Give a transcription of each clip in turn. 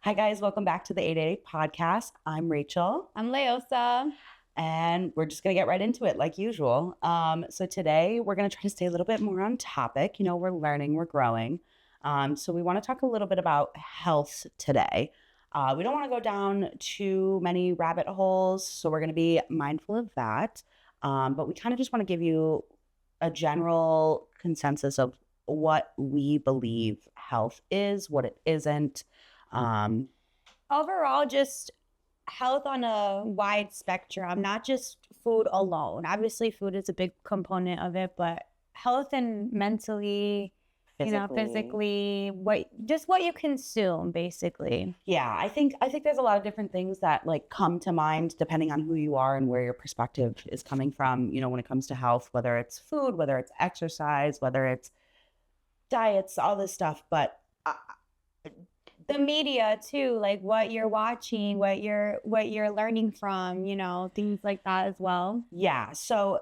Hi, guys. Welcome back to the 888 podcast. I'm Rachel, I'm Leosa. and we're just going to get right into it like usual. So, today we're going to try to stay a little bit more on topic. We're learning, we're growing. So, we want to talk a little bit about health today. We don't want to go down too many rabbit holes, so we're going to be mindful of that. But we kind of just want to give you a general consensus of what we believe health is, what it isn't. Overall, just health on a wide spectrum, not just food alone. Obviously, food is a big component of it, but health and mentally, physically, what you consume, basically. Yeah, I think there's a lot of different things that like come to mind depending on who you are and where your perspective is coming from, when it comes to health, whether it's food, whether it's exercise, whether it's diets, all this stuff. But The media too, like what you're watching, what you're learning from, things like that as well. yeah, so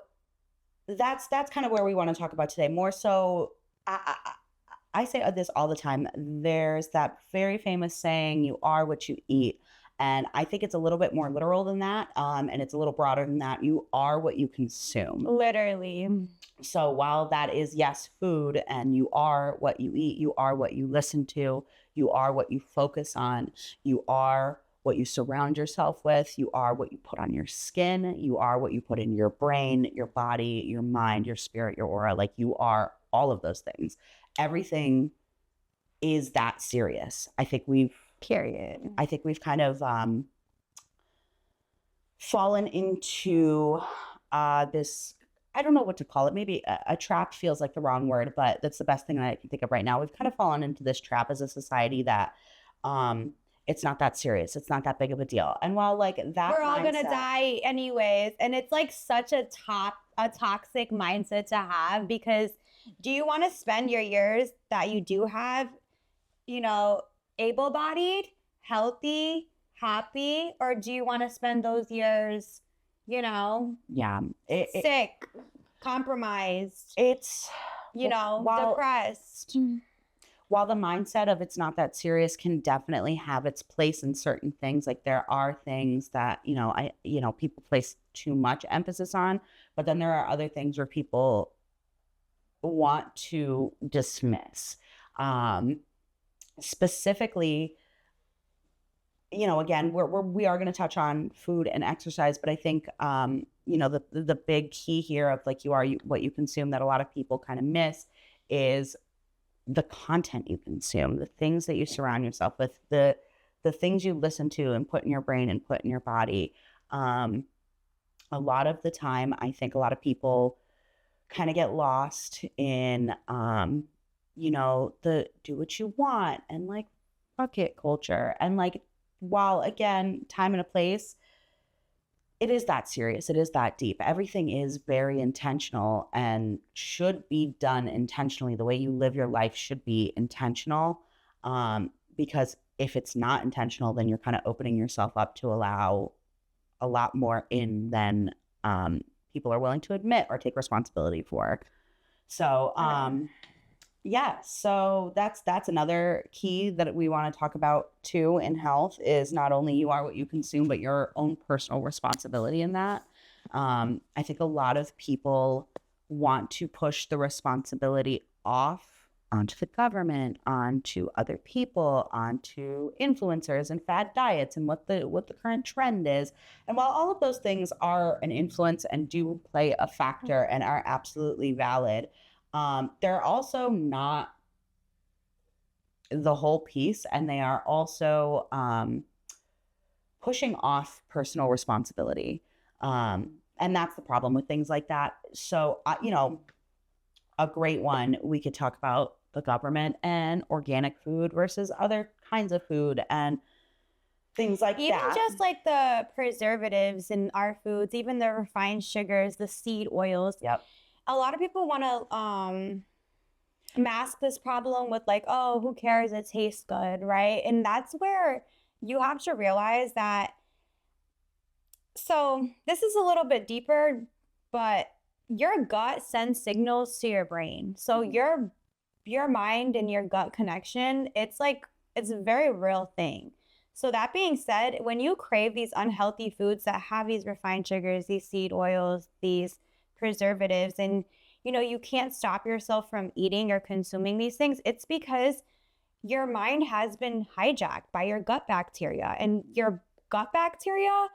that's kind of where we want to talk about today. More so, I say this all the time. There's that very famous saying, "You are what you eat." And I think it's a little bit more literal than that. And it's a little broader than that. You are what you consume. Literally. So while that is, yes, food, and you are what you eat, you are what you listen to, you are what you focus on, you are what you surround yourself with, you are what you put on your skin, you are what you put in your brain, your body, your mind, your spirit, your aura. Like you are all of those things. Everything is that serious. I think we've kind of fallen into this, I don't know what to call it. Maybe a trap feels like the wrong word, but that's the best thing I can think of right now. We've kind of fallen into this trap as a society that it's not that serious. It's not that big of a deal. And while like that we're all gonna die anyways, and it's like such a toxic mindset to have, because do you want to spend your years that you do have, able-bodied, healthy, happy, or do you want to spend those years, yeah, sick, compromised, it's depressed? While the mindset of it's not that serious can definitely have its place in certain things, like there are things that people place too much emphasis on, but then there are other things where people want to dismiss. Specifically, again, we are going to touch on food and exercise, but I think the big key here of like what you consume that a lot of people kind of miss is the content you consume, the things that you surround yourself with, the things you listen to and put in your brain and put in your body. A lot of the time, I think a lot of people kind of get lost in, the do what you want and like fuck it culture. And like, while again, time and a place, it is that serious. It is that deep. Everything is very intentional and should be done intentionally. The way you live your life should be intentional. Because if it's not intentional, then you're kind of opening yourself up to allow a lot more in than people are willing to admit or take responsibility for. So, so that's another key that we want to talk about too in health is not only you are what you consume, but your own personal responsibility in that. I think a lot of people want to push the responsibility off onto the government, onto other people, onto influencers and fad diets and what the current trend is. And while all of those things are an influence and do play a factor and are absolutely valid, they're also not the whole piece, and they are also pushing off personal responsibility. And that's the problem with things like that. So, a great one, we could talk about the government and organic food versus other kinds of food and things like even that. Even just like the preservatives in our foods, even the refined sugars, the seed oils. Yep. A lot of people want to mask this problem with like, oh, who cares? It tastes good, right? And that's where you have to realize that. So this is a little bit deeper, but your gut sends signals to your brain. So your mind and your gut connection, it's a very real thing. So that being said, when you crave these unhealthy foods that have these refined sugars, these seed oils, these preservatives, and you can't stop yourself from eating or consuming these things, it's because your mind has been hijacked by your gut bacteria. And your gut bacteria,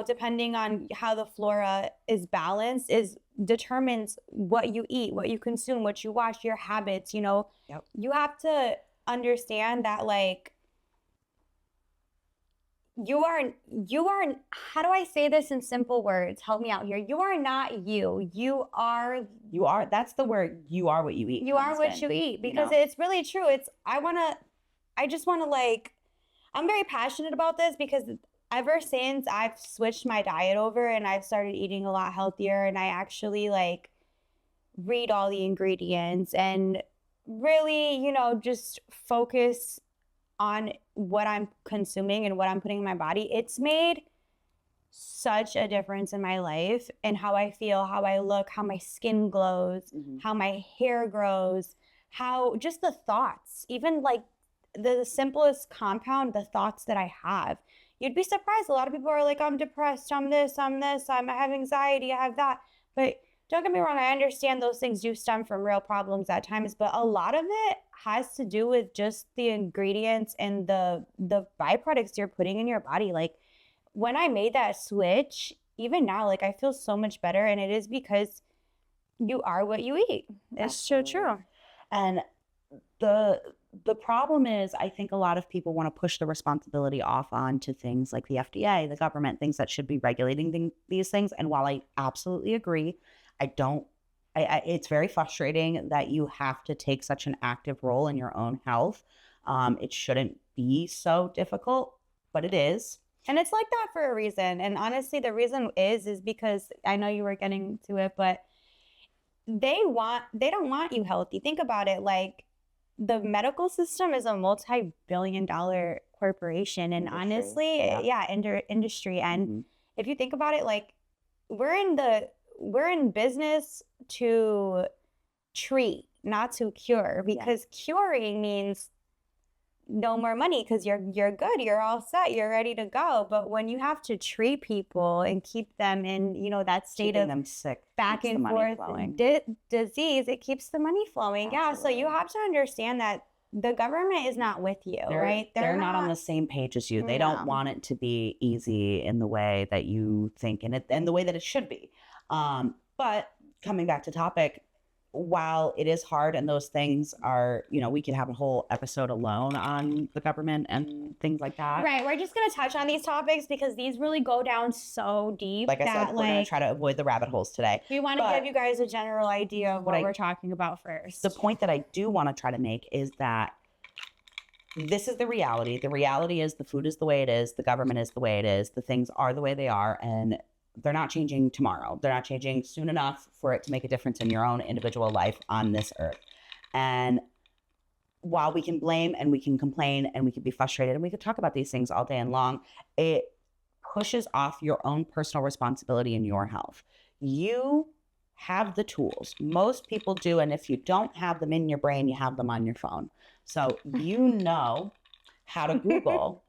depending on how the flora is balanced, determines what you eat, what you consume, what you watch, your habits. Yep. You have to understand that, like, you are, how do I say this in simple words? Help me out here. You are not you. You are, that's the word. You are what you eat. You are what you eat, because it's really true. I just want to, like, I'm very passionate about this because ever since I've switched my diet over and I've started eating a lot healthier, and I actually, like, read all the ingredients and really, just focus on what I'm consuming and what I'm putting in my body, it's made such a difference in my life and how I feel, how I look, how my skin glows, how my hair grows, how just the thoughts, even like the simplest compound, the thoughts that I have. You'd be surprised. A lot of people are like, I'm depressed, I have anxiety, I have that. But don't get me wrong, I understand those things do stem from real problems at times, but a lot of it has to do with just the ingredients and the byproducts you're putting in your body. Like, when I made that switch, even now, like, I feel so much better, and it is because you are what you eat. It's so true. And the problem is, I think a lot of people want to push the responsibility off onto things like the FDA, the government, things that should be regulating these things. And while I absolutely agree, it's very frustrating that you have to take such an active role in your own health. It shouldn't be so difficult, but it is. And it's like that for a reason. And honestly, the reason is because I know you were getting to it, but they don't want you healthy. Think about it. Like, the medical system is a multi-billion-dollar corporation, and industry. Honestly, industry. And if you think about it, like, we're in business to treat, not to cure, because curing means no more money because you're good, you're all set, you're ready to go. But when you have to treat people and keep them in, that state keeping of them sick, back and forth disease, it keeps the money flowing. Absolutely. Yeah, so you have to understand that the government is not with you, right? They're not on the same page as you. They don't want it to be easy in the way that you think and the way that it should be. But coming back to topic, while it is hard and those things are, we could have a whole episode alone on the government and things like that. Right. We're just going to touch on these topics because these really go down so deep. Like I said, we're going to try to avoid the rabbit holes today. We want to give you guys a general idea of what we're talking about first. The point that I do want to try to make is that this is the reality. The reality is the food is the way it is. The government is the way it is. The things are the way they are. And they're not changing tomorrow. They're not changing soon enough for it to make a difference in your own individual life on this earth. And while we can blame and we can complain and we can be frustrated and we could talk about these things all day and long, it pushes off your own personal responsibility in your health. You have the tools. Most people do. And if you don't have them in your brain, you have them on your phone. So how to Google,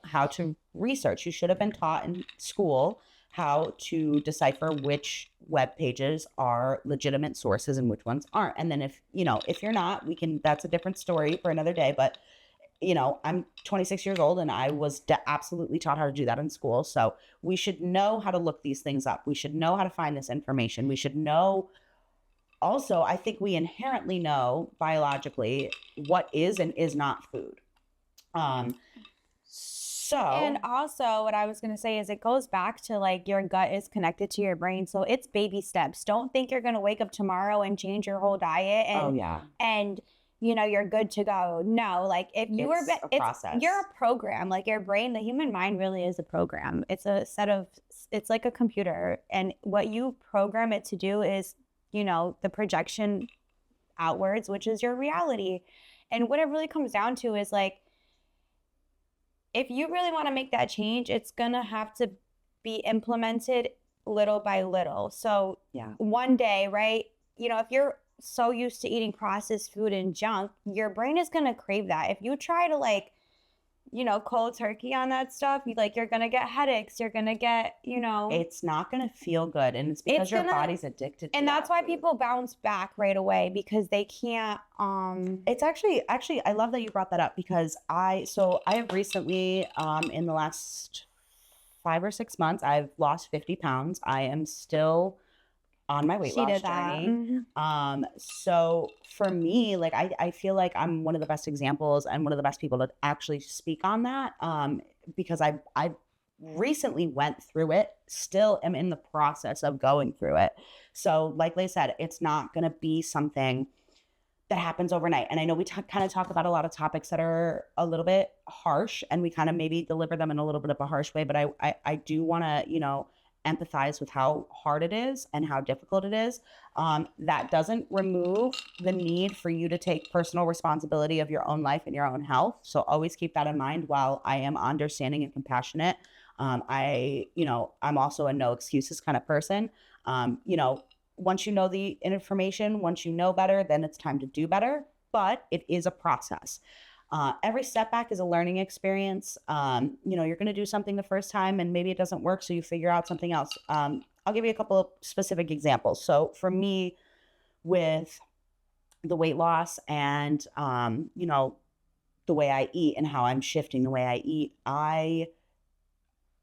how to research. You should have been taught in school how to decipher which web pages are legitimate sources and which ones aren't. And then if you're not, that's a different story for another day. But, I'm 26 years old and I was absolutely taught how to do that in school. So we should know how to look these things up. We should know how to find this information. We should know. Also, I think we inherently know biologically what is and is not food. And also what I was going to say is it goes back to, like, your gut is connected to your brain. So it's baby steps. Don't think you're going to wake up tomorrow and change your whole diet and you're good to go. No, like, if you it's a process. You're a program. Like, your brain, the human mind really is a program. It's it's like a computer, and what you program it to do is, the projection outwards, which is your reality. And what it really comes down to is, like, if you really want to make that change, it's going to have to be implemented little by little. So one day, right? If you're so used to eating processed food and junk, your brain is going to crave that. If you try to like, cold turkey on that stuff, you're going to get headaches. You're going to get, It's not going to feel good. And it's because it's your gonna, body's addicted to and that's that why food. people bounce back right away because they can't, It's actually, I love that you brought that up because I have recently, in the last 5 or 6 months, I've lost 50 pounds. I am still on my weight she loss did that. journey. So for me, like, I feel like I'm one of the best examples and one of the best people to actually speak on that. Because I recently went through it, still am in the process of going through it. So like I said, it's not going to be something that happens overnight. And I know we kind of talk about a lot of topics that are a little bit harsh and we kind of maybe deliver them in a little bit of a harsh way, but I do want to, empathize with how hard it is and how difficult it is. That doesn't remove the need for you to take personal responsibility of your own life and your own health. So always keep that in mind. While I am understanding and compassionate, I'm also a no excuses kind of person. Once you know the information, once you know better, then it's time to do better. But it is a process. Every setback is a learning experience. You're going to do something the first time and maybe it doesn't work, so you figure out something else. I'll give you a couple of specific examples. So for me, with the weight loss and, the way I eat and how I'm shifting the way I eat, I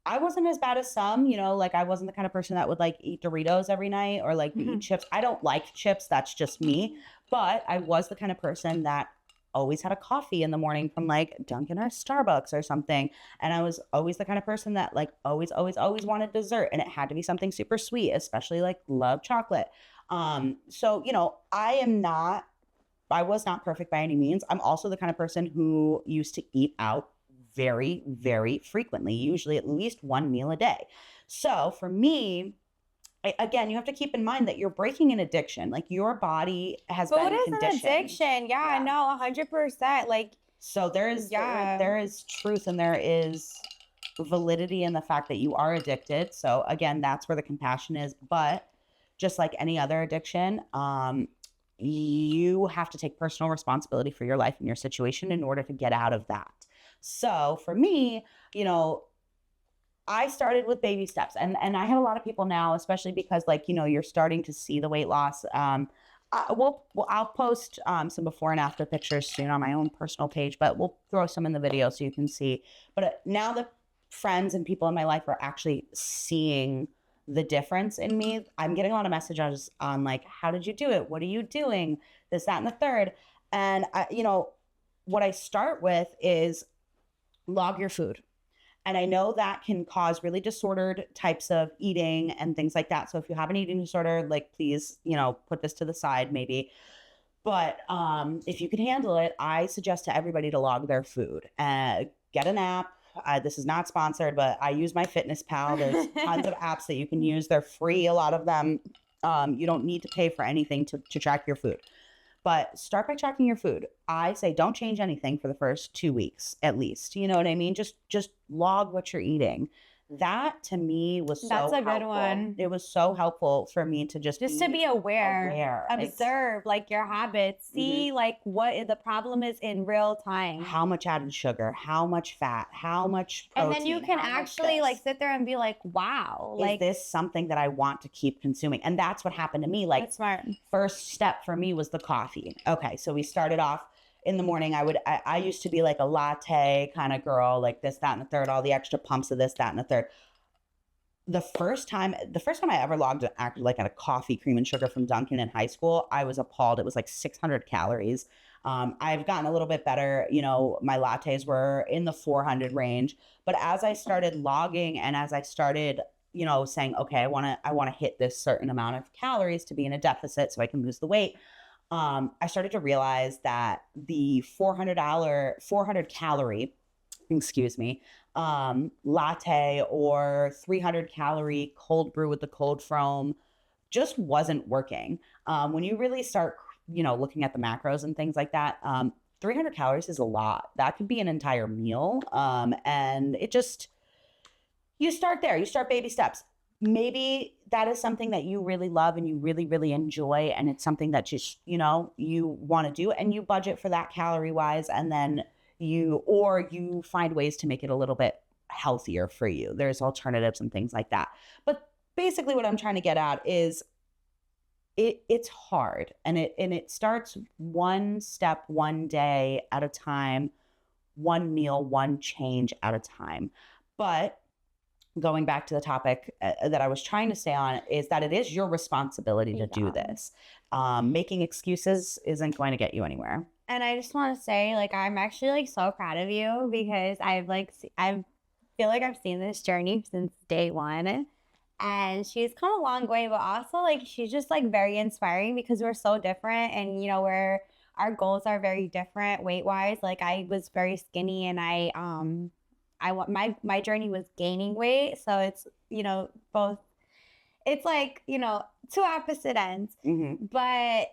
wasn't as bad as some, like I wasn't the kind of person that would like eat Doritos every night or like eat chips. I don't like chips. That's just me. But I was the kind of person that always had a coffee in the morning from like Dunkin' or Starbucks or something. And I was always the kind of person that like always wanted dessert. And it had to be something super sweet, especially like love chocolate. So, I was not perfect by any means. I'm also the kind of person who used to eat out very, very frequently, usually at least one meal a day. So for me, again, you have to keep in mind that you're breaking an addiction. Like your body has Food been is conditioned. an addiction. Yeah, no, 100%. Like, so there is truth and there is validity in the fact that you are addicted. So again, that's where the compassion is. But just like any other addiction, you have to take personal responsibility for your life and your situation in order to get out of that. So for me, I started with baby steps and I have a lot of people now, especially because you're starting to see the weight loss. I'll post some before and after pictures soon on my own personal page, but we'll throw some in the video so you can see. But now the friends and people in my life are actually seeing the difference in me. I'm getting a lot of messages on like, how did you do it? What are you doing? This, that, and the third. And what I start with is log your food. And I know that can cause really disordered types of eating and things like that. So if you have an eating disorder, like please, put this to the side maybe. But if you can handle it, I suggest to everybody to log their food. Get an app. This is not sponsored, but I use my Fitness Pal. There's tons of apps that you can use. They're free, a lot of them. You don't need to pay for anything to track your food. But start by tracking your food. I say don't change anything for the first 2 weeks at least. You know what I mean? Just log what you're eating. That to me was so helpful. That's a good one. It was so helpful for me to just to be aware. Observe like your habits, see like what the problem is in real time. How much added sugar, how much fat, how much protein. And then you can actually like sit there and be like, wow, is this something that I want to keep consuming? And that's what happened to me. Like, that's smart. First step for me was the coffee. Okay, so we started off in the morning. I used to be like a latte kind of girl, like this, that, and the third, all the extra pumps of this, that, and the third. The first time I ever logged like at a coffee, cream and sugar from Dunkin' in high school, I was appalled. It was like 600 calories. I've gotten a little bit better. My lattes were in the 400 range. But as I started logging and as I started, saying, okay, I want to hit this certain amount of calories to be in a deficit so I can lose the weight. I started to realize that the 400 calorie, latte or 300 calorie cold brew with the cold foam just wasn't working. When you really start, looking at the macros and things like that, 300 calories is a lot. That could be an entire meal. And you start there, you start baby steps. maybe that is something that you really love and you really, really enjoy. And it's something that just, you want to do, and you budget for that calorie wise. And then you find ways to make it a little bit healthier for you. There's alternatives and things like that. But basically what I'm trying to get at is it's hard, and it starts one step, one day at a time, one meal, one change at a time. But going back to the topic that I was trying to stay on is that it is your responsibility to do this. Making excuses isn't going to get you anywhere. And I just want to say, like, I'm actually like so proud of you, because I feel like I've seen this journey since day one. And she's come a long way, but also like she's just like very inspiring, because we're so different, and our goals are very different weight wise. Like, I was very skinny, and I want my journey was gaining weight. So it's both, it's like two opposite ends. Mm-hmm. But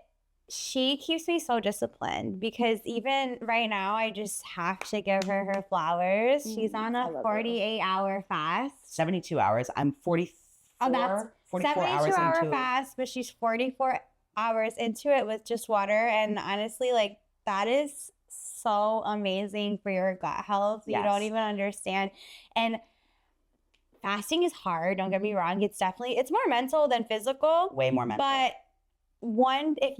she keeps me so disciplined, because even right now I just have to give her flowers. She's on a 48-hour fast. 72 hours. I'm 44. Oh, that's 44 72 hour into fast, but she's 44 hours into it with just water. And honestly, like, that is so amazing for your gut health. Yes. You don't even understand. And fasting is hard, don't get me wrong. It's more mental than physical. Way more mental. But if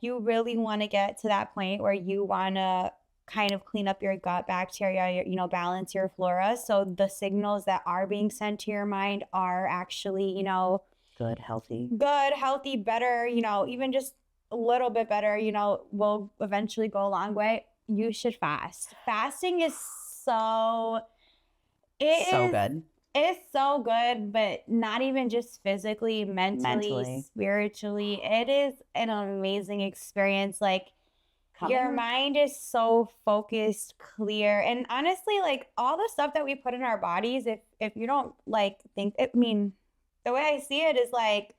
you really want to get to that point where you want to kind of clean up your gut bacteria, balance your flora, so the signals that are being sent to your mind are actually, good, healthy, better, even just a little bit better, will eventually go a long way. You should fast. Fasting is so good. It's so good, but not even just physically, mentally, spiritually. It is an amazing experience. Like, your mind is so focused, clear. And honestly, like, all the stuff that we put in our bodies, if you don't like think, I mean, the way I see it is like,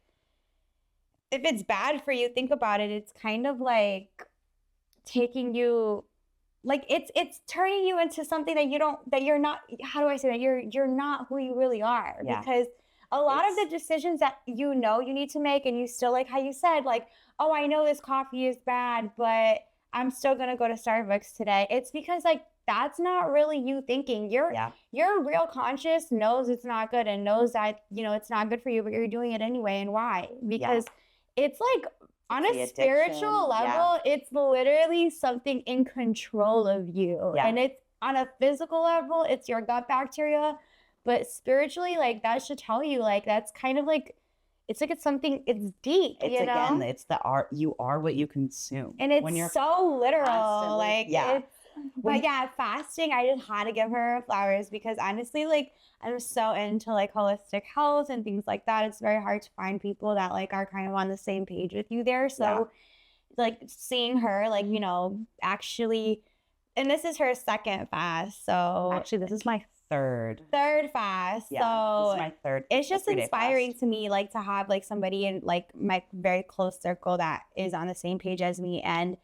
if it's bad for you, think about it. It's kind of like taking you, like, it's turning you into something that you're not, how do I say that? You're not who you really are. Yeah. Because a lot of the decisions that you need to make, and you still, like how you said, like, oh, I know this coffee is bad, but I'm still going to go to Starbucks today. It's because, like, that's not really you thinking. Your real conscious knows it's not good, and knows that, it's not good for you, but you're doing it anyway. And why? Because it's like, on a spiritual level, it's literally something in control of you. Yeah. And it's on a physical level, it's your gut bacteria. But spiritually, like, that should tell you, like, that's kind of like, it's something, it's deep, Again, it's the art. You are what you consume. And it's so literal. Like, but fasting, I just had to give her flowers, because honestly, like, I'm so into like holistic health and things like that. It's very hard to find people that like are kind of on the same page with you there. So like, seeing her, like, actually, and this is her second fast. So actually, this is my third fast. Yeah, so this is my third. It's just inspiring to me, like, to have like somebody in like my very close circle that is on the same page as me, and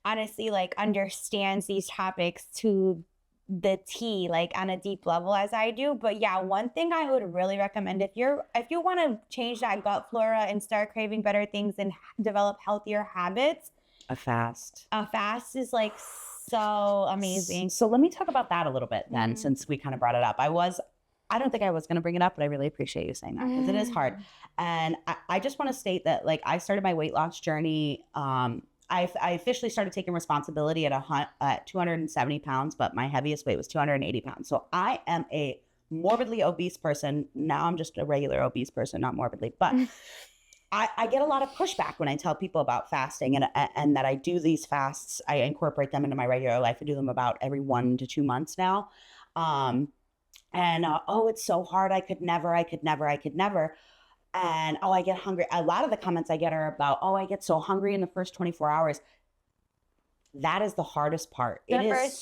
honestly, like, understands these topics to the T, like, on a deep level as I do. But one thing I would really recommend, if you want to change that gut flora and start craving better things and develop healthier habits, a fast is like so amazing. So let me talk about that a little bit then, since we kind of brought it up. I don't think I was going to bring it up, but I really appreciate you saying that, because it is hard. And I just want to state that, like, I started my weight loss journey. I officially started taking responsibility at 270 pounds, but my heaviest weight was 280 pounds. So I am a morbidly obese person. Now I'm just a regular obese person, not morbidly. But I get a lot of pushback when I tell people about fasting and that I do these fasts. I incorporate them into my regular life. I do them about every 1 to 2 months now. It's so hard. I could never. And, I get hungry. A lot of the comments I get are about, I get so hungry in the first 24 hours. That is the hardest part. It is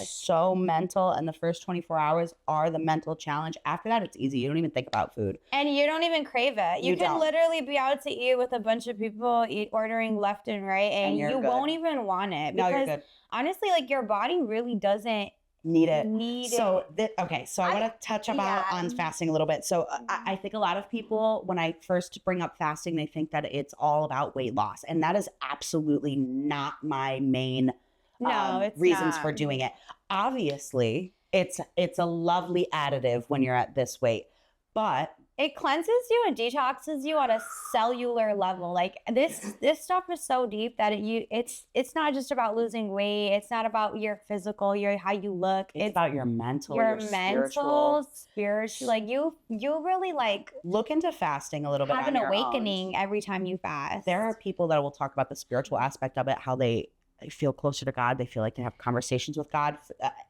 so mental. And the first 24 hours are the mental challenge. After that, it's easy. You don't even think about food. And you don't even crave it. You can literally be out to eat with a bunch of people, ordering left and right, and you won't even want it. Because honestly, like, your body really doesn't Need it. Need So it. okay, so I want to touch about on fasting a little bit. So I think a lot of people, when I first bring up fasting, they think that it's all about weight loss, and that is absolutely not my main No, it's reasons not. for doing it. Obviously, it's a lovely additive when you're at this weight, but It cleanses you and detoxes you on a cellular level. Like this stuff is so deep that it's not just about losing weight. It's not about your physical, your how you look. it's about your mental, your spiritual. spiritual. Like you really like Look into fasting a little bit have on an your own. awakening every time you fast. There are people that will talk about the spiritual aspect of it, how they feel closer to God. They feel like they have conversations with God.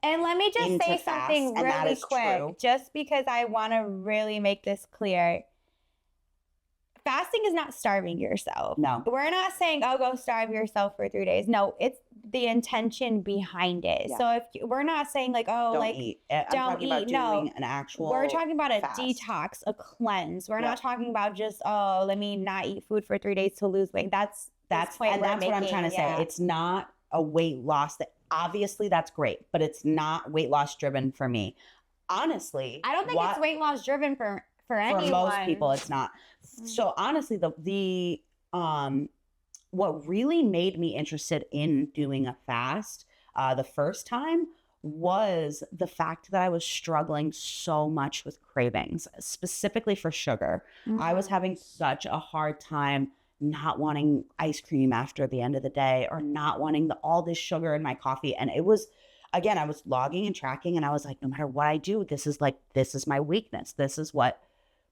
And let me just into say fast, something and that really is quick, true. just because I want to really make this clear. Fasting is not starving yourself. No. We're not saying, oh, go starve yourself for 3 days. No, it's the intention behind it. Yeah. So we're not saying like, oh, Don't like eat. I'm don't talking about eat. doing an actual we're talking about a fast. detox, a cleanse. We're Yeah. not talking about just, oh, let me not eat food for 3 days to lose weight. That's what I'm trying to say. It's not a weight loss. That obviously that's great, but it's not weight loss driven for me. Honestly, I don't think it's weight loss driven for anyone. For most people, it's not. So honestly, the what really made me interested in doing a fast the first time was the fact that I was struggling so much with cravings, specifically for sugar. I was having such a hard time not wanting ice cream after the end of the day, or not wanting all this sugar in my coffee. And it was, again, I was logging and tracking, and I was like, no matter what I do, this is my weakness. This is what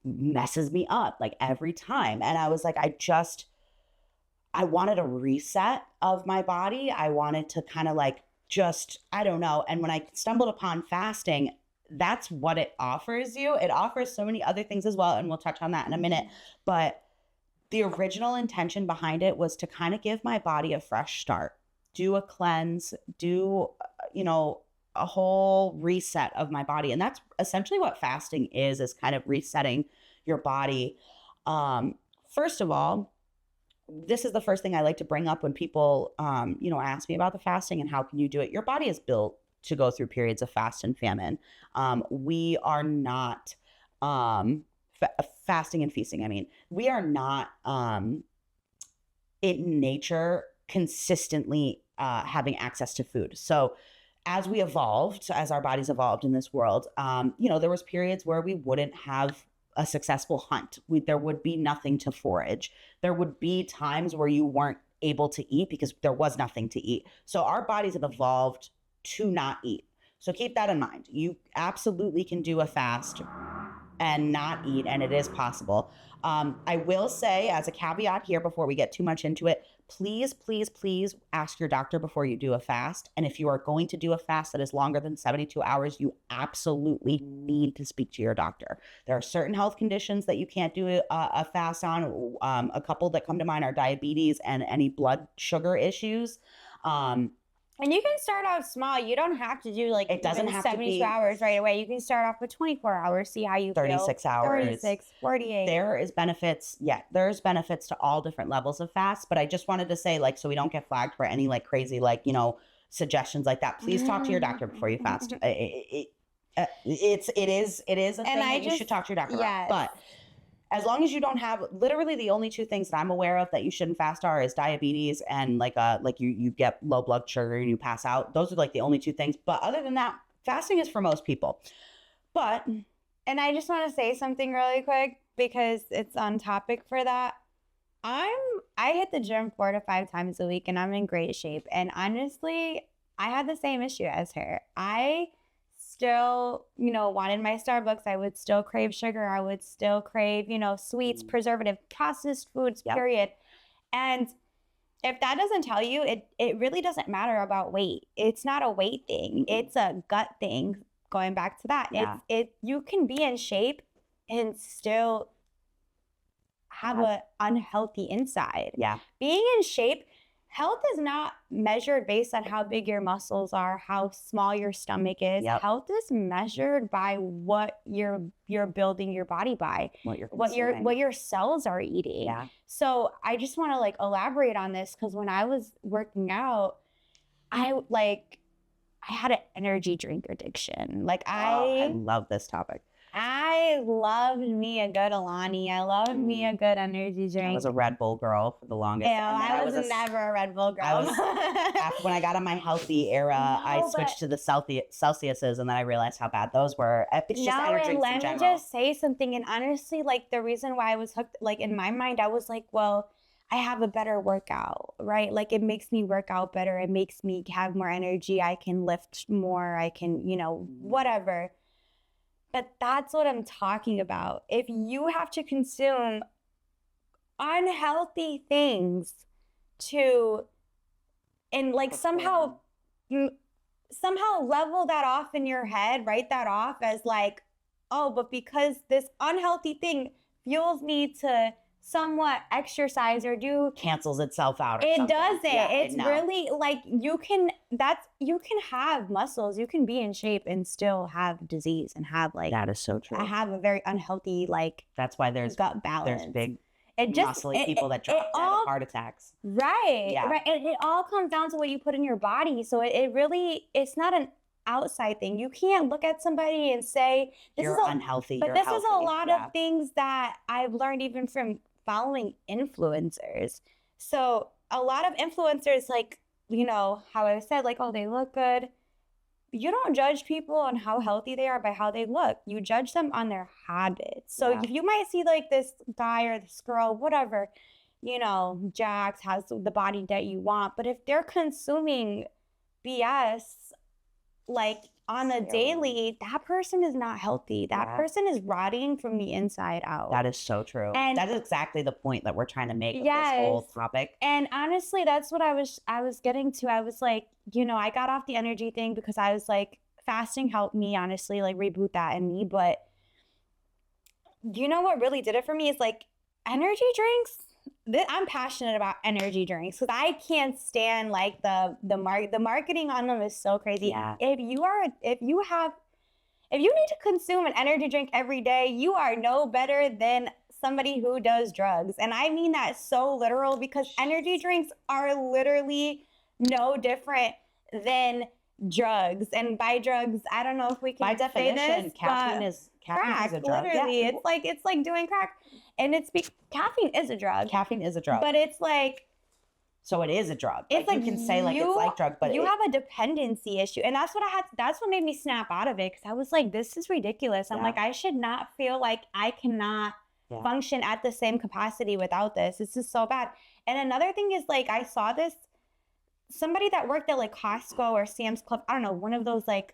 messes me up like every time. And I was like, I wanted a reset of my body. I wanted to kind of like I don't know. And when I stumbled upon fasting, that's what it offers you. It offers so many other things as well, and we'll touch on that in a minute. But the original intention behind it was to kind of give my body a fresh start, do a cleanse, do, a whole reset of my body. And that's essentially what fasting is kind of resetting your body. First of all, this is the first thing I like to bring up when people, ask me about the fasting and how can you do it. Your body is built to go through periods of fast and famine. We are not, fasting and feasting. I mean, we are not in nature consistently having access to food. So as our bodies evolved in this world, there was periods where we wouldn't have a successful hunt. There would be nothing to forage. There would be times where you weren't able to eat because there was nothing to eat. So our bodies have evolved to not eat. So keep that in mind. You absolutely can do a fast and not eat, and it is possible. I will say, as a caveat here before we get too much into it, please, please, please ask your doctor before you do a fast. And if you are going to do a fast that is longer than 72 hours, you absolutely need to speak to your doctor. There are certain health conditions that you can't do a fast on. A couple that come to mind are diabetes and any blood sugar issues. And you can start off small. You don't have to do it doesn't have 72 to be hours right away. You can start off with 24 hours, see how you 36 feel. hours. 36, 48. There's benefits to all different levels of fast, but I just wanted to say, so we don't get flagged for any crazy, suggestions like that. Please talk to your doctor before you fast. It is a thing that you should talk to your doctor about. But as long as you don't have, literally the only two things that I'm aware of that you shouldn't fast is diabetes and you get low blood sugar and you pass out. Those are the only two things. But other than that, fasting is for most people. And I just want to say something really quick because it's on topic for that. I hit the gym 4 to 5 times a week and I'm in great shape. And honestly, I had the same issue as her. I still, wanted my Starbucks. I would still crave sugar. I would still crave, sweets, preservative, processed foods, period. And if that doesn't tell you, it really doesn't matter about weight. It's not a weight thing. It's a gut thing. Going back to that, you can be in shape and still have an unhealthy inside. Yeah. Being in shape, health is not measured based on how big your muscles are, how small your stomach is. Yep. Health is measured by what you're building your body by, what your cells are eating. Yeah. So I just want to elaborate on this because when I was working out, I had an energy drink addiction. Like I love this topic. I loved me a good Alani. I loved me a good energy drink. I was a Red Bull girl for the longest. Ew, I was never a Red Bull girl. After when I got on my healthy era, I switched to the Celsiuses, and then I realized how bad those were. It's just energy drinks in general. Let me just say something. And honestly, like the reason why I was hooked, like in my mind, I was like, well, I have a better workout, right? Like it makes me work out better. It makes me have more energy. I can lift more. I can, whatever. But that's what I'm talking about. If you have to consume unhealthy things and like somehow level that off in your head, write that off as like, oh, but because this unhealthy thing fuels me to somewhat exercise or cancels itself out. It doesn't. Yeah, it's really like you can have muscles, you can be in shape and still have disease and have like that is so true. I have a very unhealthy that's why there's gut balance. There's big muscly people that drop dead of heart attacks. Right. Yeah. Right. It all comes down to what you put in your body. So it's not an outside thing. You can't look at somebody and say you're unhealthy. But this is a lot of things that I've learned even from following influencers. So a lot of influencers, like, how I said, like, oh, they look good. You don't judge people on how healthy they are by how they look. You judge them on their habits. So you might see like this guy or this girl, whatever, Jax has the body that you want. But if they're consuming BS, like on a daily, that person is not healthy. That person is rotting from the inside out. That is so true. And that is exactly the point that we're trying to make with this whole topic. And honestly, that's what I was getting to. I was like, I got off the energy thing because I was like, fasting helped me honestly, like reboot that in me. But what really did it for me is like energy drinks. I'm passionate about energy drinks because I can't stand like the marketing on them is so crazy. Yeah. If you need to consume an energy drink every day, you are no better than somebody who does drugs. And I mean that so literal because energy drinks are literally no different than drugs. And by drugs, I don't know if we can by definition, this, caffeine is a drug. Literally, yeah. It's like doing crack, and caffeine is a drug. Caffeine is a drug, but it's like. So it is a drug. It's like you can say like it's like drug, but you have a dependency issue, and that's what made me snap out of it because I was like, this is ridiculous. I'm like, I should not feel like I cannot function at the same capacity without this. This is so bad. And another thing is like I saw this. Somebody that worked at like Costco or Sam's Club, I don't know, one of those like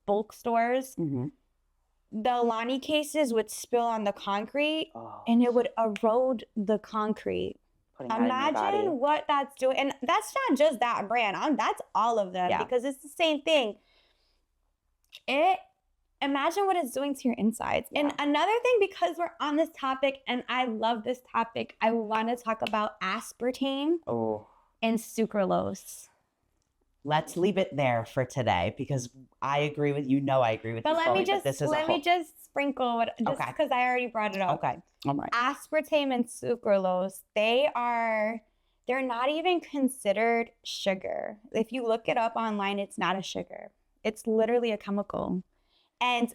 bulk stores, the Alani cases would spill on the concrete and it would erode the concrete. Imagine what that's doing. And that's not just that brand. That's all of them because it's the same thing. Imagine what it's doing to your insides. Yeah. And another thing, because we're on this topic and I love this topic, I want to talk about aspartame. And sucralose. Let's leave it there for today because I agree with you. I agree with you. But let me just sprinkle it because I already brought it up. Okay. All right. Aspartame and sucralose, they're not even considered sugar. If you look it up online, it's not a sugar. It's literally a chemical. And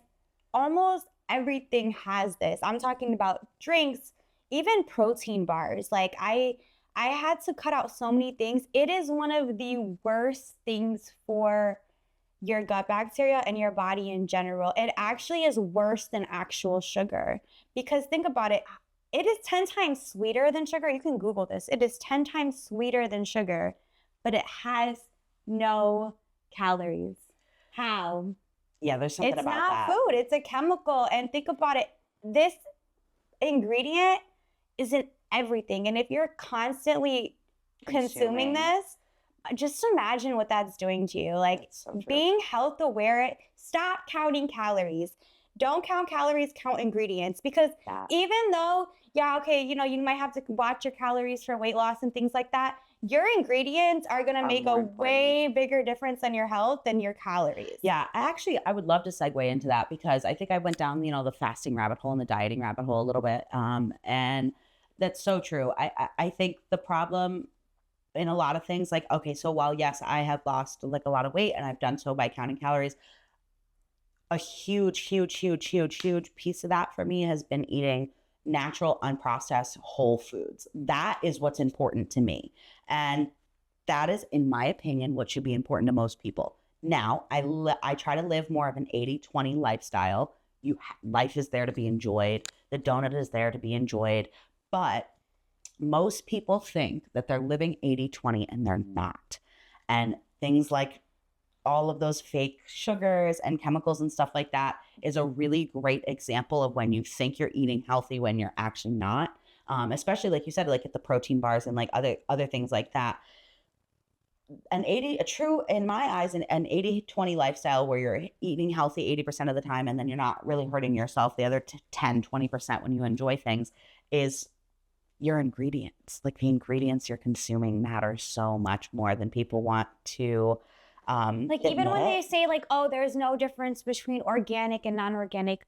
almost everything has this. I'm talking about drinks, even protein bars. Like I had to cut out so many things. It is one of the worst things for your gut bacteria and your body in general. It actually is worse than actual sugar because think about it. It is 10 times sweeter than sugar. You can Google this. It is 10 times sweeter than sugar, but it has no calories. How? Yeah, there's something about that. It's not food. It's a chemical. And think about it. This ingredient isn't everything. And if you're constantly consuming this, just imagine what that's doing to you. Like being health aware, stop counting calories. Don't count calories, count ingredients. Because even though, you might have to watch your calories for weight loss and things like that, your ingredients are going to make a way bigger difference on your health than your calories. Yeah, I would love to segue into that because I think I went down, the fasting rabbit hole and the dieting rabbit hole a little bit. And that's so true. I think the problem in a lot of things, like, okay, so while yes, I have lost like a lot of weight and I've done so by counting calories, a huge piece of that for me has been eating natural, unprocessed whole foods. That is what's important to me. And that is, in my opinion, what should be important to most people. Now, I try to live more of an 80-20 lifestyle. Life is there to be enjoyed. The donut is there to be enjoyed. But most people think that they're living 80-20 and they're not. And things like all of those fake sugars and chemicals and stuff like that is a really great example of when you think you're eating healthy when you're actually not. Especially like you said, like at the protein bars and like other things like that. A true, in my eyes, an 80-20 lifestyle where you're eating healthy 80% of the time and then you're not really hurting yourself the other 10-20% when you enjoy things, is your ingredients. Like the ingredients you're consuming matter so much more than people want to like even when they say like, oh, there's no difference between organic and non-organic,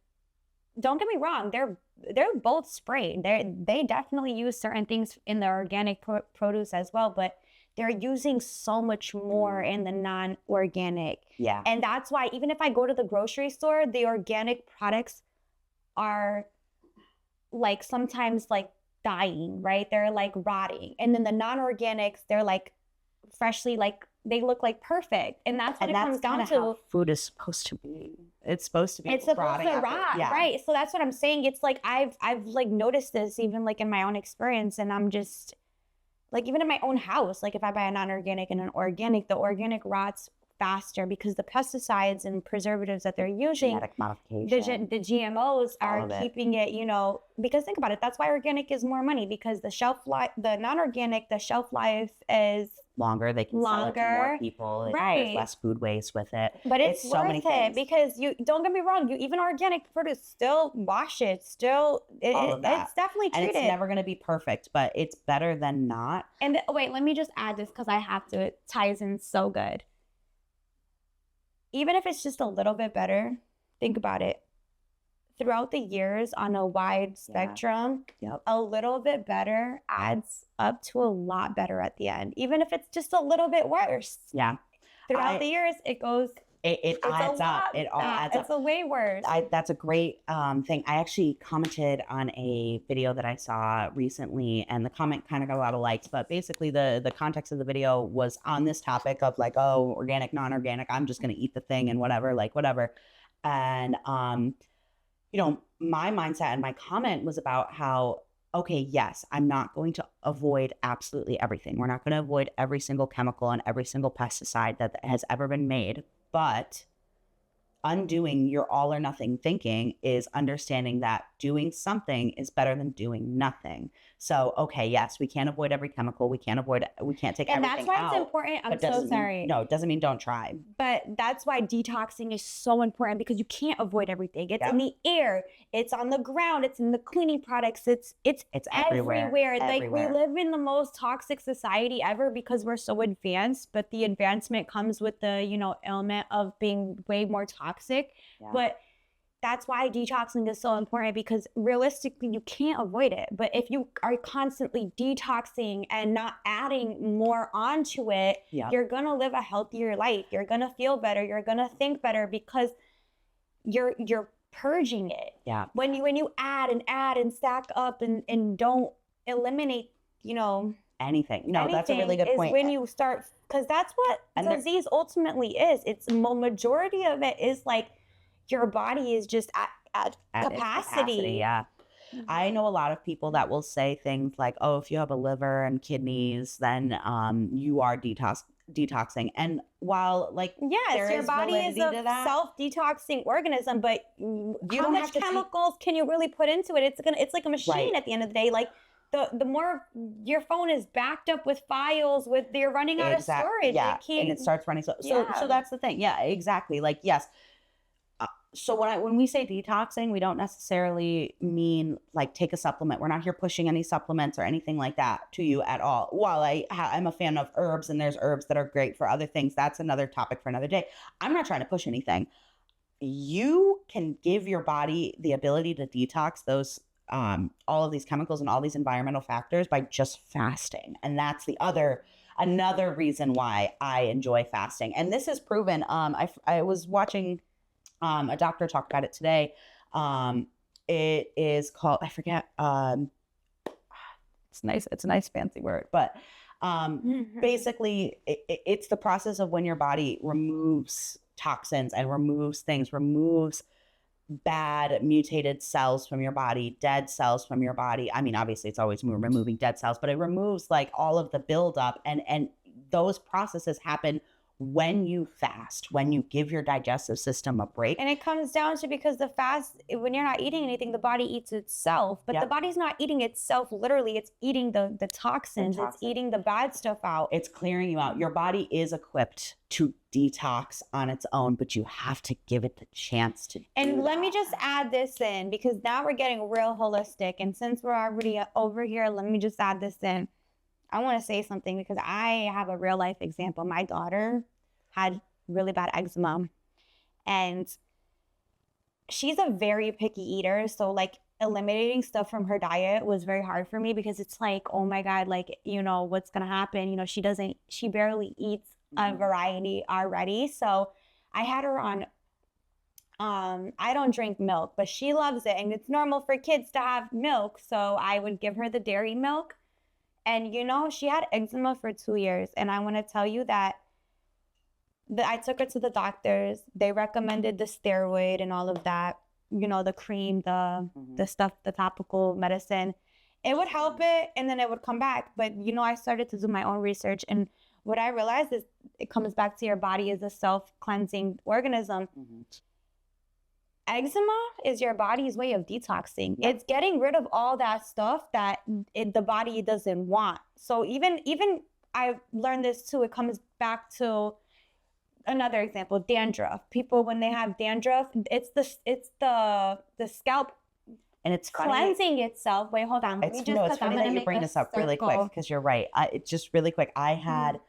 don't get me wrong, they're both sprayed. They definitely use certain things in the organic produce as well, but they're using so much more in the non-organic. Yeah. And that's why even if I go to the grocery store, the organic products are like sometimes like dying, right? They're like rotting. And then the non-organics, they're like freshly, like they look like perfect. And that's what it comes down to. How food is supposed to be. It's supposed to be It's supposed to rot, yeah. Right? So that's what I'm saying. It's like I've like noticed this even like in my own experience, and I'm just like, even in my own house, like if I buy a non-organic and an organic, the organic rots faster because the pesticides and preservatives that they're using, genetic modification, the GMOs are keeping it, you know, because think about it, that's why organic is more money, because the shelf life, the non-organic, the shelf life is longer. They can sell it to more people. Right. There's less food waste with it. But it's so worth it because you don't get me wrong. You even organic produce, still wash it. Still, it's definitely treated. And it's never going to be perfect, but it's better than not. And wait, let me just add this because I have to. It ties in so good. Even if it's just a little bit better, think about it. Throughout the years on a wide spectrum, a little bit better adds up to a lot better at the end. Even if it's just a little bit worse. Yeah. Throughout the years, it goes. It adds up. It all adds up. It's a way worse. That's a great thing. I actually commented on a video that I saw recently, and the comment kind of got a lot of likes. But basically, the context of the video was on this topic of like, oh, organic, non-organic. I'm just going to eat the thing and whatever, like whatever. And you know, my mindset and my comment was about how, okay, yes, I'm not going to avoid absolutely everything. We're not going to avoid every single chemical and every single pesticide that has ever been made. But undoing your all or nothing thinking is understanding that doing something is better than doing nothing. So, okay, yes, we can't avoid every chemical. We can't take everything out. And that's why it's important. I'm so sorry. No, it doesn't mean don't try. But that's why detoxing is so important, because you can't avoid everything. It's in the air. It's on the ground. It's in the cleaning products. It's everywhere. Like we live in the most toxic society ever because we're so advanced, but the advancement comes with the, you know, element of being way more toxic. Yeah. But that's why detoxing is so important, because realistically you can't avoid it. But if you are constantly detoxing and not adding more onto it, you're going to live a healthier life. You're going to feel better. You're going to think better because you're purging it. Yeah. When you add and stack up and don't eliminate, you know, anything. No, that's a really good point. When you start, because that's what disease ultimately is. It's majority of it is like your body is just at capacity. Yeah. Mm-hmm. I know a lot of people that will say things like, oh, if you have a liver and kidneys, then you are detoxing. And while like, yes, your body is a self-detoxing organism, but how much chemicals can you really put into it? It's like a machine at the end of the day. Like the more your phone is backed up with files, you're running out of storage. Yeah, and it starts running. So that's the thing. Yeah, exactly. Like, yes. So when we say detoxing, we don't necessarily mean like take a supplement. We're not here pushing any supplements or anything like that to you at all. While I'm a fan of herbs, and there's herbs that are great for other things, that's another topic for another day. I'm not trying to push anything. You can give your body the ability to detox those all of these chemicals and all these environmental factors by just fasting. And that's the other another reason why I enjoy fasting. And this is proven. I was watching a doctor talk about it today. It is called, I forget, it's nice. It's a nice fancy word, but basically it's the process of when your body removes toxins and removes things, removes bad mutated cells from your body, dead cells from your body. I mean, obviously it's always removing dead cells, but it removes like all of the buildup, and those processes happen when you fast, when you give your digestive system a break. And it comes down to, because the fast, when you're not eating anything, the body eats itself, but the body's not eating itself literally. It's eating the toxins. It's eating the bad stuff out. It's clearing you out. Your body is equipped to detox on its own, but you have to give it the chance to. And let me just add this in, because now we're getting real holistic. And since we're already over here, let me just add this in. I want to say something, because I have a real life example. My daughter had really bad eczema, and she's a very picky eater. So like eliminating stuff from her diet was very hard for me, because it's like, oh my God, like, you know, what's going to happen? You know, she barely eats a variety already. So I had her on, I don't drink milk, but she loves it. And it's normal for kids to have milk. So I would give her the dairy milk. And, you know, she had eczema for 2 years. And I want to tell you that I took her to the doctors. They recommended the steroid and all of that, you know, the cream, the stuff, the topical medicine. It would help it, and then it would come back. But, you know, I started to do my own research. And what I realized is it comes back to your body as a self-cleansing organism. Eczema is your body's way of detoxing. It's getting rid of all that stuff that the body doesn't want. So even I learned this too. It comes back to another example, dandruff. People, when they have dandruff, it's the scalp, and it's cleansing itself. Wait, hold on. It's funny that you bring this up really quick, because you're right. It's just really quick. I had.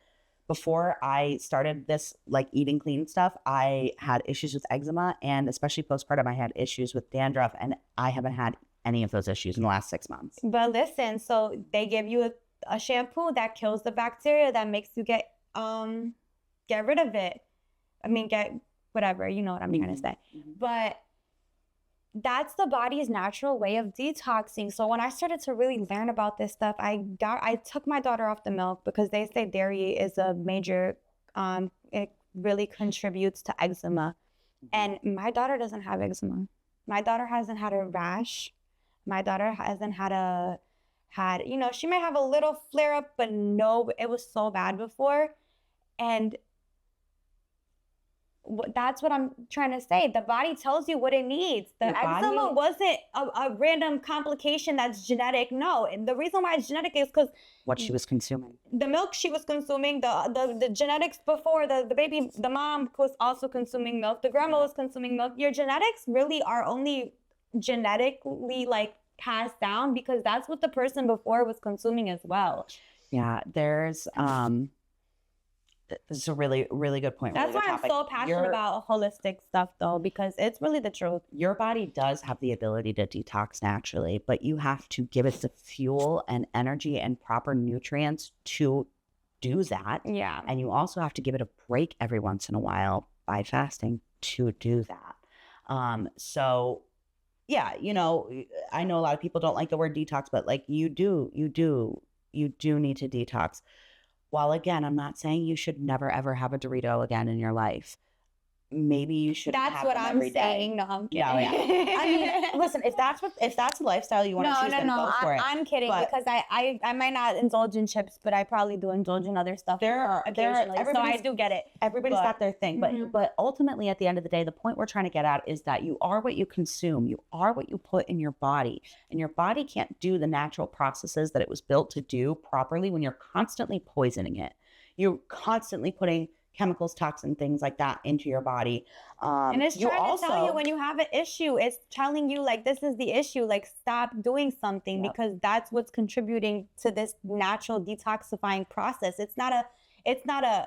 Before I started this like eating clean stuff, I had issues with eczema, and especially postpartum, I had issues with dandruff, and I haven't had any of those issues in the last 6 months. But listen, so they give you a shampoo that kills the bacteria, that makes you get rid of it. I mean, get whatever, you know what I'm trying to say. But that's the body's natural way of detoxing. So when I started to really learn about this stuff, I took my daughter off the milk, because they say dairy is a major, it really contributes to eczema. And my daughter doesn't have eczema. My daughter hasn't had a rash. My daughter hasn't had, you know, she may have a little flare up, but no, it was so bad before. And that's what I'm trying to say. The body tells you what it needs. The eczema wasn't a random complication that's genetic. No, and the reason why it's genetic is because what she was consuming, the milk she was consuming, the genetics before the baby, the mom was also consuming milk. The grandma was consuming milk. Your genetics really are only genetically like passed down, because that's what the person before was consuming as well. Yeah, there's this is a really, really good point. That's why I'm so passionate about holistic stuff, though, because it's really the truth. Your body does have the ability to detox naturally, but you have to give it the fuel and energy and proper nutrients to do that. Yeah. And you also have to give it a break every once in a while by fasting to do that. So, yeah, you know, I know a lot of people don't like the word detox, but like you do need to detox. While again, I'm not saying you should never, ever have a Dorito again in your life. Maybe you should. That's what I'm saying. No, I'm kidding. Yeah. I mean, listen, if that's a lifestyle you want to choose, then go for it. I'm kidding, because I might not indulge in chips, but I probably do indulge in other stuff. So I do get it. Everybody's got their thing, but ultimately, at the end of the day, the point we're trying to get at is that you are what you consume. You are what you put in your body, and your body can't do the natural processes that it was built to do properly when you're constantly poisoning it. You're constantly putting chemicals, toxins, things like that into your body. And it's trying to tell you when you have an issue. It's telling you like, this is the issue. Like, stop doing something, because that's what's contributing to this natural detoxifying process. It's not a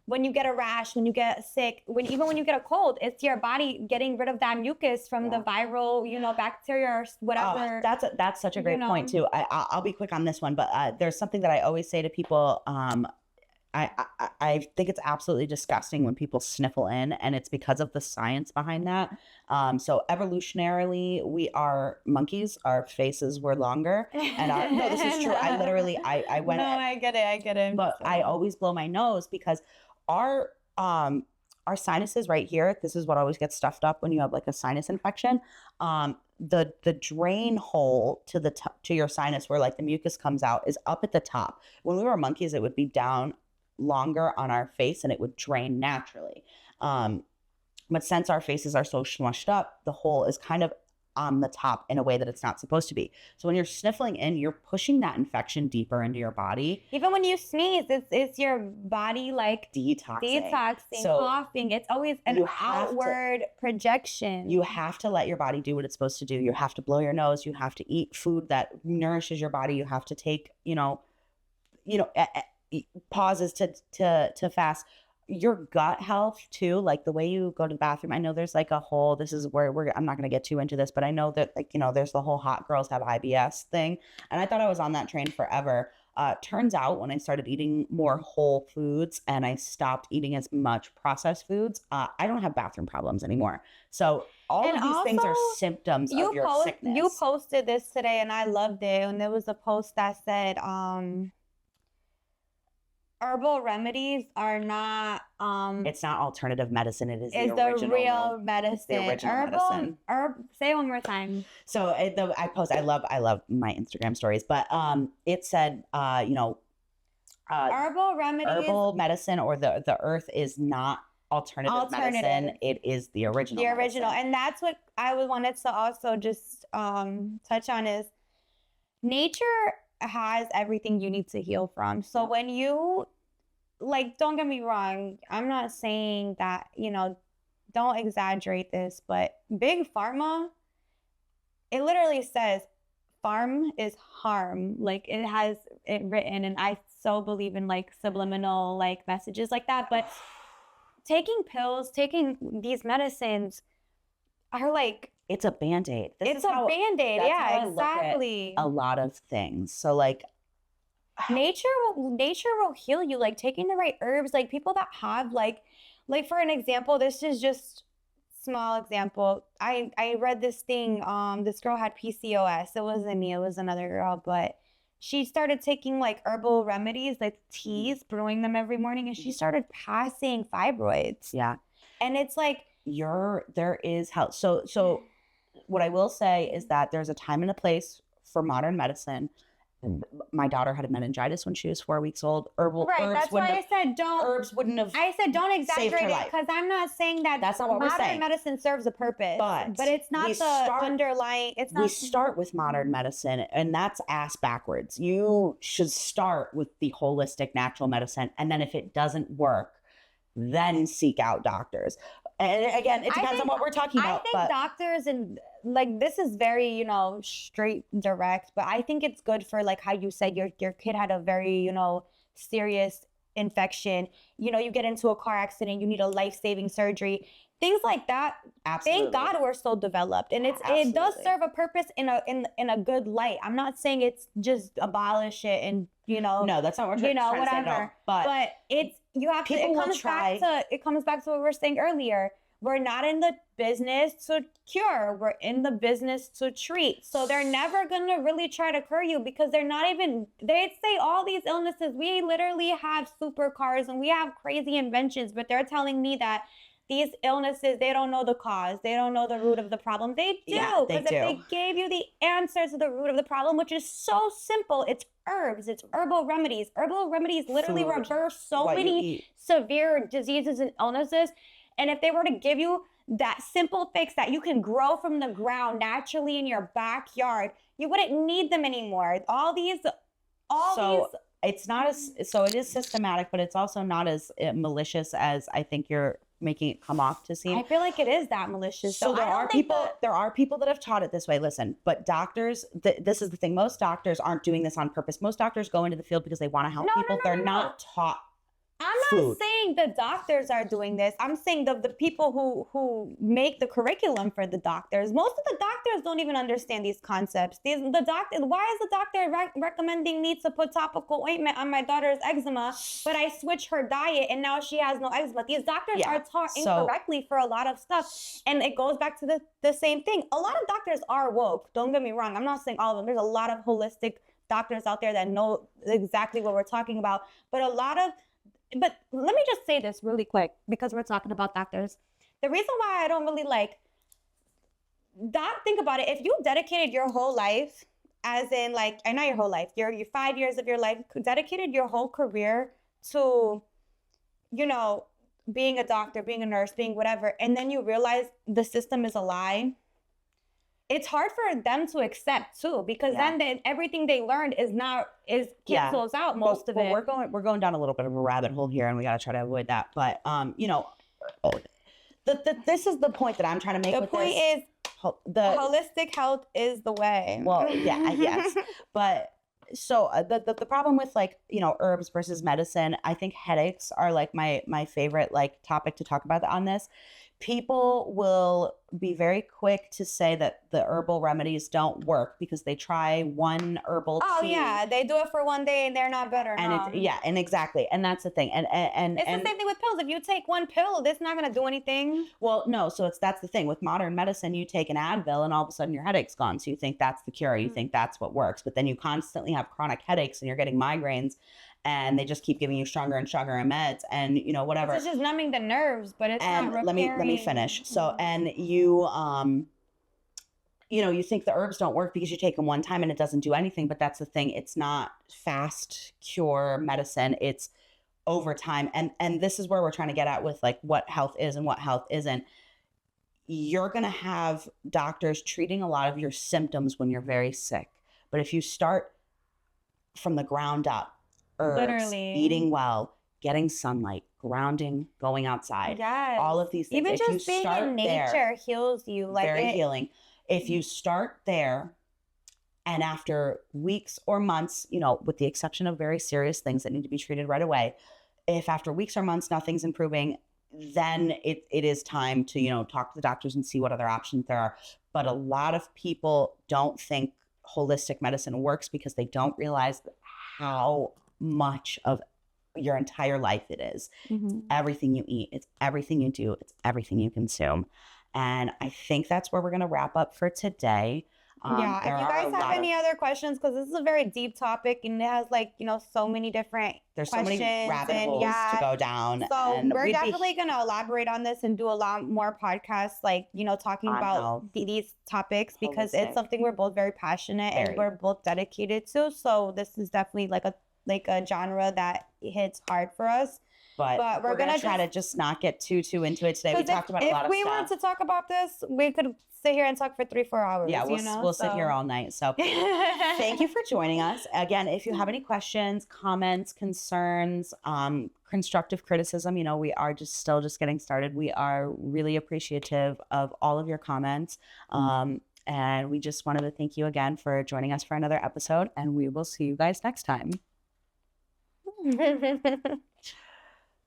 when you get a rash, when you get sick, even when you get a cold, it's your body getting rid of that mucus from the viral, you know, bacteria or whatever. That's such a great point too. I'll be quick on this one, but there's something that I always say to people. I think it's absolutely disgusting when people sniffle in, and it's because of the science behind that. So evolutionarily, we are monkeys. Our faces were longer, and no, this is true. I literally, I went. No, I get it. But I always blow my nose because our um our sinuses right here. This is what always gets stuffed up when you have like a sinus infection. The drain hole to to your sinus where like the mucus comes out is up at the top. When we were monkeys, it would be down longer on our face and it would drain naturally. But since our faces are so smushed up, the hole is kind of on the top in a way that it's not supposed to be. So when you're sniffling in, you're pushing that infection deeper into your body. Even when you sneeze, it's your body like detoxing, coughing. It's always an outward projection. You have to let your body do what it's supposed to do. You have to blow your nose. You have to eat food that nourishes your body. You have to take, pauses to fast. Your gut health too, like the way you go to the bathroom. I know there's like a whole, this is where I'm not going to get too into this, but I know that there's the whole hot girls have IBS thing. And I thought I was on that train forever. Turns out when I started eating more whole foods and I stopped eating as much processed foods, I don't have bathroom problems anymore. So all of these things are symptoms of your sickness. You posted this today and I loved it. And there was a post that said, herbal remedies are not it's not alternative medicine, it is the real medicine. The original medicine. Say it one more time. So I love my Instagram stories, but it said herbal medicine or the earth is not alternative medicine. It is the original medicine. And that's what I wanted to also just touch on is nature has everything you need to heal from. So when you, don't get me wrong, I'm not saying that, don't exaggerate this, but big pharma, it literally says farm is harm. Like it has it written, and I so believe in subliminal messages like that. But taking pills, taking these medicines are it's a Band-Aid. It's a Band-Aid. Yeah, exactly. A lot of things. So nature will heal you. Taking the right herbs, people that have for an example, this is just small example. I read this thing. This girl had PCOS. It wasn't me. It was another girl, but she started taking herbal remedies, teas, brewing them every morning, and she started passing fibroids. Yeah. And it's there is health. So what I will say is that there's a time and a place for modern medicine. My daughter had a meningitis when she was 4 weeks old. Herbs that's why I said don't. Herbs wouldn't have. I said don't exaggerate it because I'm not saying that. That's not what we're saying. Modern medicine serves a purpose, but it's not underlying. It's not. We start with modern medicine, and that's ass backwards. You should start with the holistic natural medicine, and then if it doesn't work, then seek out doctors. And again, it depends on what we're talking about. I think doctors and this is very, straight direct, but I think it's good for how you said your kid had a very, serious infection. You get into a car accident, you need a life-saving surgery. Things like that. Absolutely. Thank God we're so developed. And it does serve a purpose in a good light. I'm not saying it's just abolish it and no, that's not what we're trying to say, no. But it's it comes back to what we were saying earlier. We're not in the business to cure. We're in the business to treat. So they're never going to really try to cure you because they say all these illnesses. We literally have supercars and we have crazy inventions, but they're telling me that these illnesses, they don't know the cause. They don't know the root of the problem. They do. Yeah, because if they gave you the answer to the root of the problem, which is so simple, it's herbs, it's herbal remedies. Herbal remedies literally reverse so many severe diseases and illnesses. And if they were to give you that simple fix that you can grow from the ground naturally in your backyard, you wouldn't need them anymore. It's not it is systematic, but it's also not as malicious as I think you're making it come off to seem. I feel like it is that malicious. So there are people that have taught it this way. Listen, but doctors, this is the thing. Most doctors aren't doing this on purpose. Most doctors go into the field because they want to help people. They're not taught I'm not saying the doctors are doing this. I'm saying the people who make the curriculum for the doctors. Most of the doctors don't even understand these concepts. Why is the doctor recommending me to put topical ointment on my daughter's eczema, but I switch her diet and now she has no eczema? These doctors are taught incorrectly for a lot of stuff. And it goes back to the same thing. A lot of doctors are woke. Don't get me wrong. I'm not saying all of them. There's a lot of holistic doctors out there that know exactly what we're talking about. But let me just say this really quick because we're talking about doctors. The reason why I don't really think about it, if you dedicated your whole life, as in not your whole life, your 5 years of your life, dedicated your whole career to, being a doctor, being a nurse, being whatever, and then you realize the system is a lie, it's hard for them to accept too, because then everything they learned cancels out most of it. We're going down a little bit of a rabbit hole here, and we got to try to avoid that. But this is the point that I'm trying to make. The point is holistic health is the way. Well, yes, but so the problem with herbs versus medicine, I think headaches are my favorite topic to talk about on this. People will be very quick to say that the herbal remedies don't work because they try one herbal tea. Oh yeah, they do it for one day and they're not better. And exactly, and that's the thing. And it's the same thing with pills. If you take one pill, that's not gonna do anything. Well, no. So that's the thing with modern medicine. You take an Advil and all of a sudden your headache's gone. So you think that's the cure. You think that's what works. But then you constantly have chronic headaches and you're getting migraines. And they just keep giving you stronger and stronger meds, and whatever. It's just numbing the nerves, but it's not repairing. Let me finish. So, and you you think the herbs don't work because you take them one time and it doesn't do anything, but that's the thing. It's not fast cure medicine. It's over time, and this is where we're trying to get at with what health is and what health isn't. You're gonna have doctors treating a lot of your symptoms when you're very sick, but if you start from the ground up. Herbs, literally eating well, getting sunlight, grounding, going outside. Yes. All of these things. Even just being in nature heals you. Very healing. If you start there and after weeks or months, with the exception of very serious things that need to be treated right away, if after weeks or months nothing's improving, then it is time to, talk to the doctors and see what other options there are. But a lot of people don't think holistic medicine works because they don't realize how much of your entire life it is. Mm-hmm. Everything you eat, it's everything you do, it's everything you consume. And I think that's where we're going to wrap up for today. If you guys have any other questions, because this is a very deep topic and it has so many different there's questions. So many rabbit holes to go down. So we're definitely going to elaborate on this and do a lot more podcasts, talking about these topics, because it's something we're both very passionate and we're both dedicated to. So this is definitely a genre that hits hard for us. But we're going to try to just not get too into it today. We talked about a lot of stuff. If we were to talk about this, we could sit here and talk for 3-4 hours. Yeah, we'll sit here all night. So thank you for joining us. Again, if you have any questions, comments, concerns, constructive criticism, we are still getting started. We are really appreciative of all of your comments. And we just wanted to thank you again for joining us for another episode. And we will see you guys next time.